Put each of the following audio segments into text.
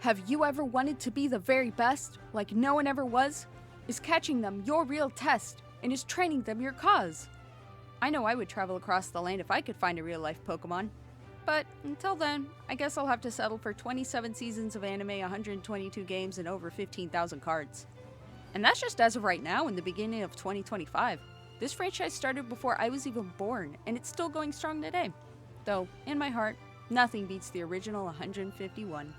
Have you ever wanted to be the very best, like no one ever was? Is catching them your real test, and is training them your cause? I know I would travel across the land if I could find a real-life Pokemon. But until then, I guess I'll have to settle for 27 seasons of anime, 122 games, and over 15,000 cards. And that's just as of right now in the beginning of 2025. This franchise started before I was even born, and it's still going strong today. Though, in my heart, nothing beats the original 151.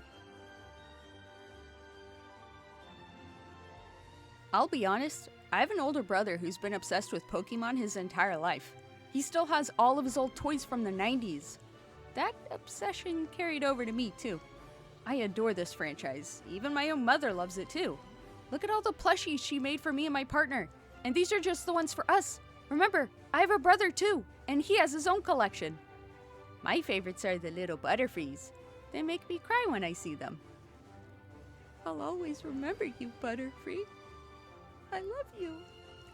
I'll be honest, I have an older brother who's been obsessed with Pokemon his entire life. He still has all of his old toys from the 90s. That obsession carried over to me too. I adore this franchise. Even my own mother loves it too. Look at all the plushies she made for me and my partner. And these are just the ones for us. Remember, I have a brother too, and he has his own collection. My favorites are the little Butterfrees. They make me cry when I see them. I'll always remember you, Butterfree. I love you.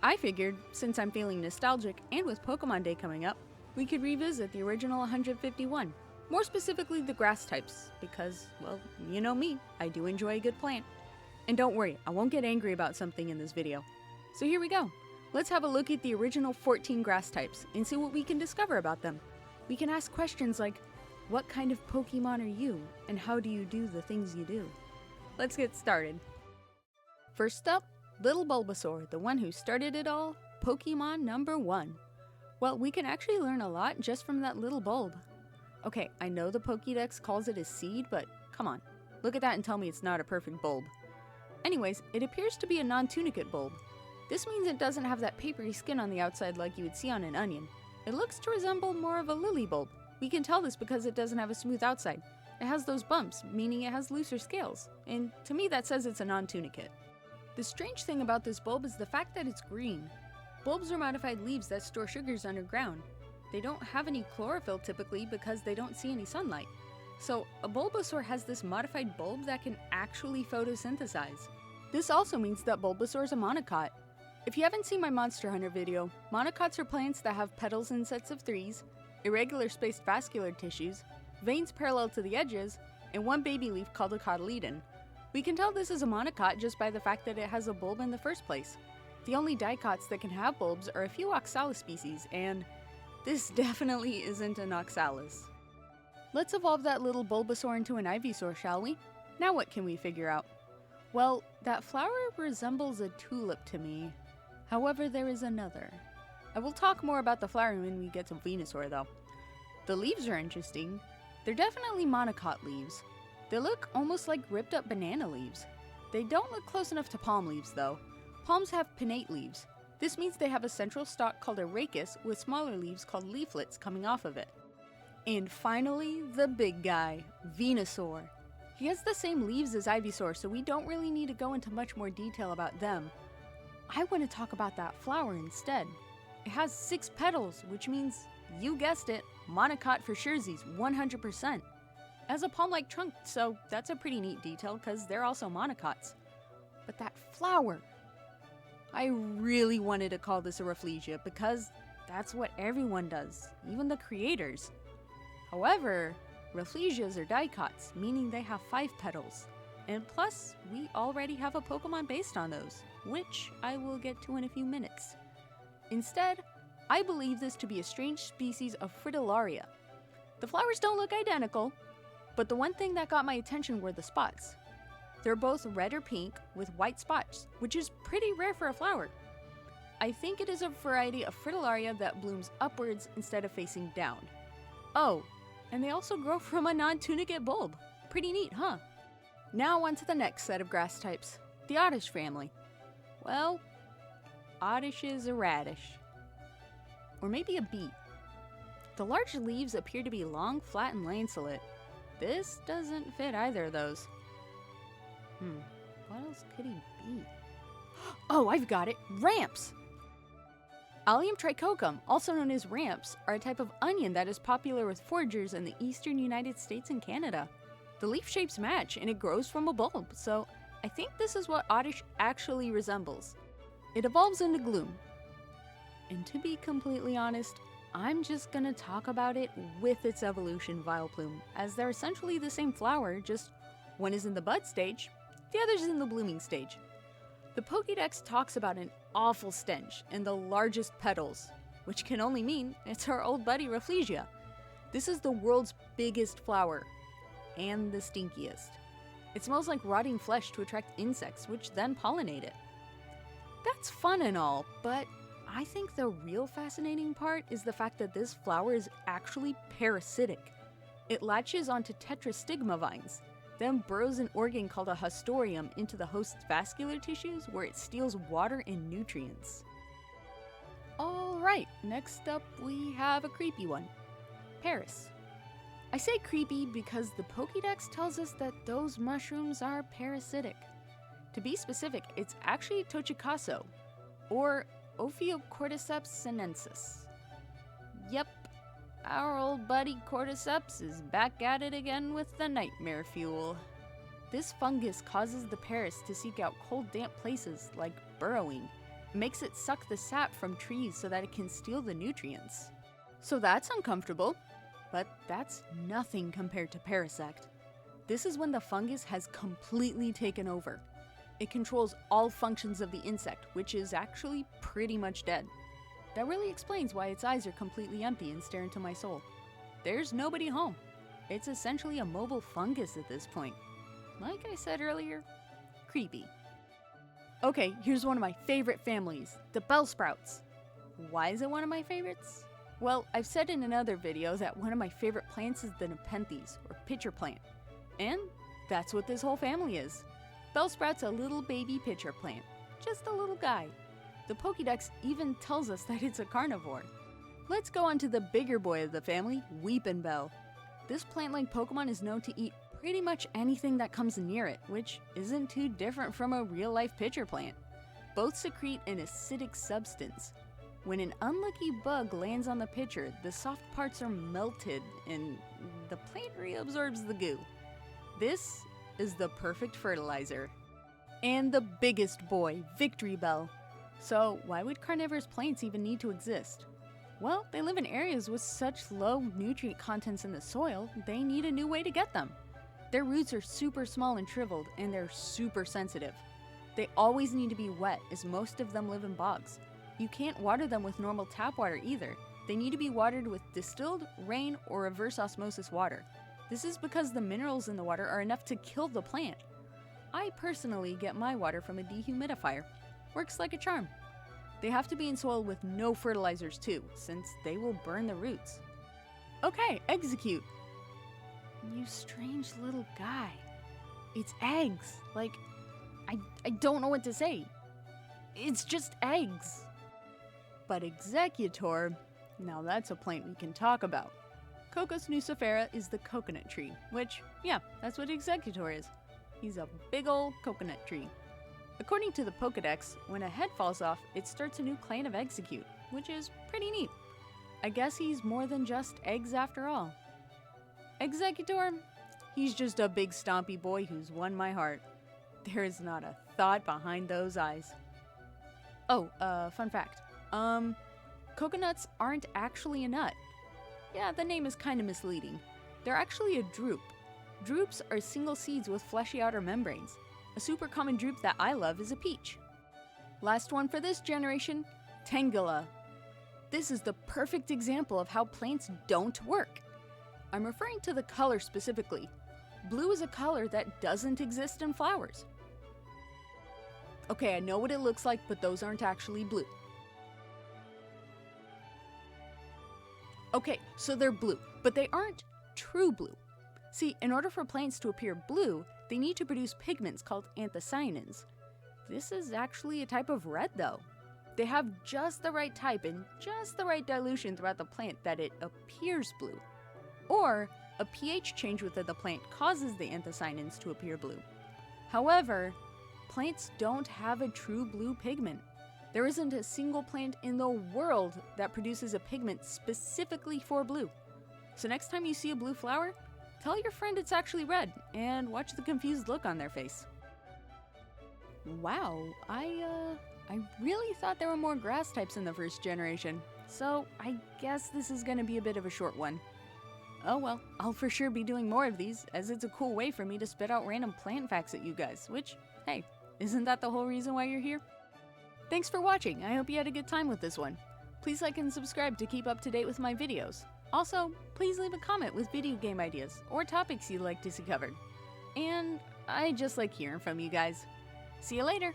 I figured, since I'm feeling nostalgic and with Pokemon Day coming up, we could revisit the original 151. More specifically the grass types, because, well, you know me, I do enjoy a good plant. And don't worry, I won't get angry about something in this video. So here we go. Let's have a look at the original 14 grass types and see what we can discover about them. We can ask questions like, what kind of Pokemon are you, and how do you do the things you do? Let's get started. First up, Little Bulbasaur, the one who started it all, Pokemon number 1. Well, we can actually learn a lot just from that little bulb. Okay, I know the Pokédex calls it a seed, but come on, look at that and tell me it's not a perfect bulb. Anyways, it appears to be a non-tunicate bulb. This means it doesn't have that papery skin on the outside like you would see on an onion. It looks to resemble more of a lily bulb. We can tell this because it doesn't have a smooth outside. It has those bumps, meaning it has looser scales, and to me that says it's a non-tunicate. The strange thing about this bulb is the fact that it's green. Bulbs are modified leaves that store sugars underground. They don't have any chlorophyll typically because they don't see any sunlight. So a Bulbasaur has this modified bulb that can actually photosynthesize. This also means that Bulbasaur is a monocot. If you haven't seen my Monster Hunter video, monocots are plants that have petals in sets of 3s, irregular spaced vascular tissues, veins parallel to the edges, and one baby leaf called a cotyledon. We can tell this is a monocot just by the fact that it has a bulb in the first place. The only dicots that can have bulbs are a few Oxalis species, and this definitely isn't an Oxalis. Let's evolve that little Bulbasaur into an Ivysaur, shall we? Now what can we figure out? Well, that flower resembles a tulip to me. However, there is another. I will talk more about the flower when we get to Venusaur though. The leaves are interesting. They're definitely monocot leaves. They look almost like ripped up banana leaves. They don't look close enough to palm leaves though. Palms have pinnate leaves. This means they have a central stalk called a rachis with smaller leaves called leaflets coming off of it. And finally, the big guy, Venusaur. He has the same leaves as Ivysaur, so we don't really need to go into much more detail about them. I want to talk about that flower instead. It has 6 petals, which means, you guessed it, monocot for surezies, 100%. It has a palm-like trunk, so that's a pretty neat detail because they're also monocots. But that flower! I really wanted to call this a Rafflesia because that's what everyone does, even the creators. However, Rafflesias are dicots, meaning they have 5 petals. And plus, we already have a Pokemon based on those, which I will get to in a few minutes. Instead, I believe this to be a strange species of Fritillaria. The flowers don't look identical, but the one thing that got my attention were the spots. They're both red or pink with white spots, which is pretty rare for a flower. I think it is a variety of Fritillaria that blooms upwards instead of facing down. Oh, and they also grow from a non-tunicate bulb. Pretty neat, huh? Now on to the next set of grass types, the Oddish family. Well, Oddish is a radish. Or maybe a beet. The large leaves appear to be long, flat, and lanceolate. This doesn't fit either of those. What else could he be? Oh, I've got it! Ramps! Allium trichocum, also known as ramps, are a type of onion that is popular with foragers in the eastern United States and Canada. The leaf shapes match, and it grows from a bulb, so I think this is what Oddish actually resembles. It evolves into Gloom. And to be completely honest, I'm just gonna talk about it with its evolution, Vileplume, as they're essentially the same flower, just One is in the bud stage, the other's in the blooming stage. The Pokédex talks about an awful stench and the largest petals, which can only mean it's our old buddy Rafflesia. This is the world's biggest flower, and the stinkiest. It smells like rotting flesh to attract insects, which then pollinate it. That's fun and all, but I think the real fascinating part is the fact that this flower is actually parasitic. It latches onto tetrastigma vines, then burrows an organ called a hostorium into the host's vascular tissues where it steals water and nutrients. Alright, next up we have a creepy one. Paris. I say creepy because the Pokédex tells us that those mushrooms are parasitic. To be specific, it's actually Tochikaso, or Ophiocordyceps sinensis. Yep, our old buddy Cordyceps is back at it again with the nightmare fuel. This fungus causes the Paris to seek out cold, damp places like burrowing. It makes it suck the sap from trees so that it can steal the nutrients. So that's uncomfortable, but that's nothing compared to Parasect. This is when the fungus has completely taken over. It controls all functions of the insect, which is actually pretty much dead. That really explains why its eyes are completely empty and stare into my soul. There's nobody home. It's essentially a mobile fungus at this point. Like I said earlier, creepy. Okay, here's one of my favorite families, the Bellsprouts. Why is it one of my favorites? Well, I've said in another video that one of my favorite plants is the Nepenthes, or pitcher plant. And that's what this whole family is. Bellsprout's a little baby pitcher plant, just a little guy. The Pokédex even tells us that it's a carnivore. Let's go on to the bigger boy of the family, Weepinbell. This plant-like Pokemon is known to eat pretty much anything that comes near it, which isn't too different from a real-life pitcher plant. Both secrete an acidic substance. When an unlucky bug lands on the pitcher, the soft parts are melted and the plant reabsorbs the goo. This is the perfect fertilizer. And the biggest boy, Victreebel. So why would carnivorous plants even need to exist? Well, they live in areas with such low nutrient contents in the soil, they need a new way to get them. Their roots are super small and shriveled, and they're super sensitive. They always need to be wet, as most of them live in bogs. You can't water them with normal tap water either. They need to be watered with distilled, rain, or reverse osmosis water. This is because the minerals in the water are enough to kill the plant. I personally get my water from a dehumidifier. Works like a charm. They have to be in soil with no fertilizers too, since they will burn the roots. Okay, Exeggcute. You strange little guy. It's eggs. Like, I don't know what to say. It's just eggs. But Exeggutor, now that's a plant we can talk about. Cocos nucifera is the coconut tree, which, yeah, that's what Exeggutor is. He's a big ol' coconut tree. According to the Pokédex, when a head falls off, it starts a new clan of Exeggcute, which is pretty neat. I guess he's more than just eggs after all. Exeggutor? He's just a big stompy boy who's won my heart. There is not a thought behind those eyes. Oh, fun fact. Coconuts aren't actually a nut. Yeah, the name is kind of misleading. They're actually a drupe. Drupes are single seeds with fleshy outer membranes. A super common drupe that I love is a peach. Last one for this generation, Tangela. This is the perfect example of how plants don't work. I'm referring to the color specifically. Blue is a color that doesn't exist in flowers. Okay, I know what it looks like, but those aren't actually blue. Okay, so they're blue, but they aren't true blue. See, in order for plants to appear blue, they need to produce pigments called anthocyanins. This is actually a type of red though. They have just the right type and just the right dilution throughout the plant that it appears blue. Or, a pH change within the plant causes the anthocyanins to appear blue. However, plants don't have a true blue pigment. There isn't a single plant in the world that produces a pigment specifically for blue. So next time you see a blue flower, tell your friend it's actually red and watch the confused look on their face. Wow, I really thought there were more grass types in the first generation, so I guess this is gonna be a bit of a short one. Oh well, I'll for sure be doing more of these, as it's a cool way for me to spit out random plant facts at you guys, which, hey, isn't that the whole reason why you're here? Thanks for watching, I hope you had a good time with this one. Please like and subscribe to keep up to date with my videos. Also, please leave a comment with video game ideas, or topics you'd like to see covered. And I just like hearing from you guys. See you later!